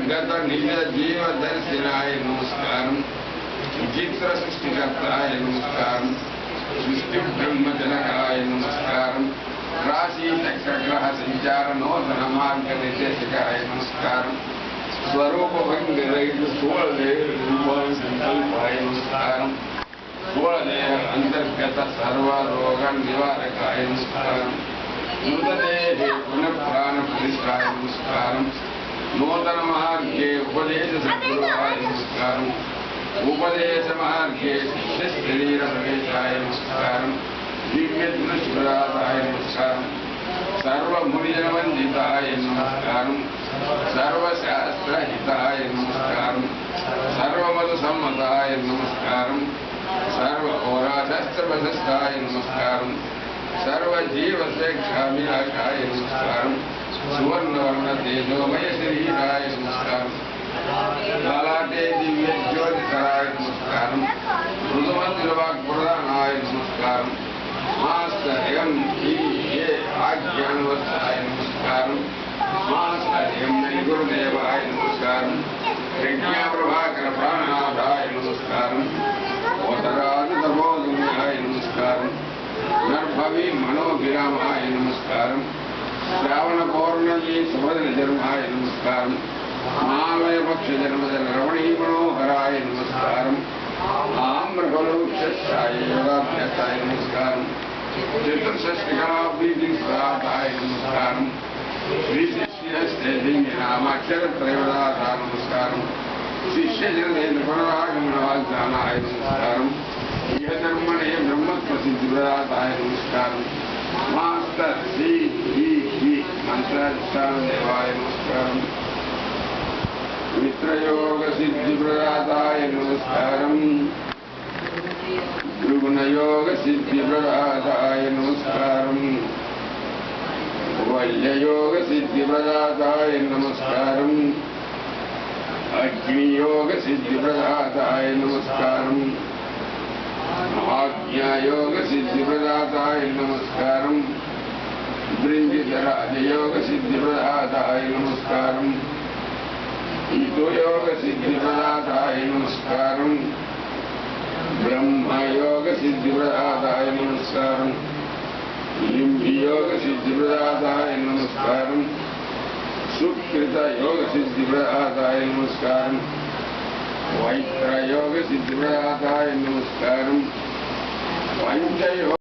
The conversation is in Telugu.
గత నిజ జీవ దర్శనాయ నమస్కారం. విచిత్ర సృష్టికర్తాయ నమస్కారం. సృష్టి బ్రహ్మజనకాయ నమస్కారం. రాశి చక్రగ్రహ సంచార నూతన మార్గ నిర్దేశకాయ నమస్కారం. స్వరూప భంగి రైతు స్థూలదేవ రూపాయ సంకల్పాయ నమస్కారం. స్థూలదేవ అంతర్గత సర్వరోగ నివారకాయ నమస్కారం. నూతదేహే పునఃప్రాణ ప్రతిష్టాయ నమస్కారం. నూతన మార్గే ఉపదేశ సద్గురువాయ నమస్కారం. ఉపదేశ మార్గే శిష్య శరీర ప్రవేశాయ నమస్కారం. దివ్య దృష్టిప్రదాతాయ నమస్కారం. సర్వమునిజనవందితాయ నమస్కారం. సర్వశాస్త్రహితాయ నమస్కారం. సర్వమత సమ్మతాయ నమస్కారం. సర్వహోరాశాస్త్రవశస్థాయ నమస్కారం. సర్వజీవశ్రేక్షాభిలాషాయ నమస్కారం. సువర్ణవర్ణ తేజోమయ శరీరాయ నమస్కారం. లలాటే దివ్య జ్యోతికరాయ నమస్కారం. మృదుమందిరవాక్ప్రదానాయ నమస్కారం. మాస్తర్యం ఆజ్ఞానవస్థాయ నమస్కారం. మాస్తర్యం గురుదేవాయ నమస్కారం. ప్రజ్ఞాప్రభాకర ప్రాణనాథాయ నమస్కారం. ఓతరాజు తమోదున్యాయ నమస్కారం. నర్భవి మనోభిరామాయ నమస్కారం. శ్రావణ పౌర్ణమి సుభద్ర జన్మాయ నమస్కారం. మాలయ పక్ష జన్మజన రమణీ మనోహరాయ నమస్కారం. ఆమ్రఫలవృక్షాయ యోగాభ్యాసాయ నమస్కారం. చతుర్షష్టికళాభీతిస్వాతాయ నమస్కారం. శ్రీశిష్యస్తే దివ్యనామాక్షరత్రయోదాత నమస్కారం. శిష్యజనేంద్ర పునరాగమనవాగ్దానాయ నమస్కారం. యధర్మణే బ్రహ్మత్వ సిద్ధిప్రదాతాయ నమస్కారం. మాస్టర్ శ్రీ మంత్రాధిష్టాన దేవాయ నమస్కారం. మిత్రయోగ సిద్ధిప్రదాతాయ నమస్కారం. గుణయోగ సిద్ధిప్రదాతాయ నమస్కారం. వల్యయోగ సిద్ధిప్రదాతాయ నమస్కారం. అగ్నియోగ సిద్ధిప్రదాతాయ నమస్కారం. ఆజ్ఞాయోగ సిద్ధిప్రదాతాయ నమస్కారం. బృంజిధరాజయోగ సిద్ధిప్రదాతాయ నమస్కారం. యోగ సిద్ధిప్రదాతాయ నమస్కారం. బ్రహ్మయోగ సిద్ధిప్రదాతాయ నమస్కారం. లింబియోగ సిద్ధిప్రదాతాయ నమస్కారం. సుకృత యోగ సిద్ధిప్రదాతాయ నమస్కారం. వైత్రయోగ సిద్ధిప్రదాతాయ నమస్కారం. పంచయోగ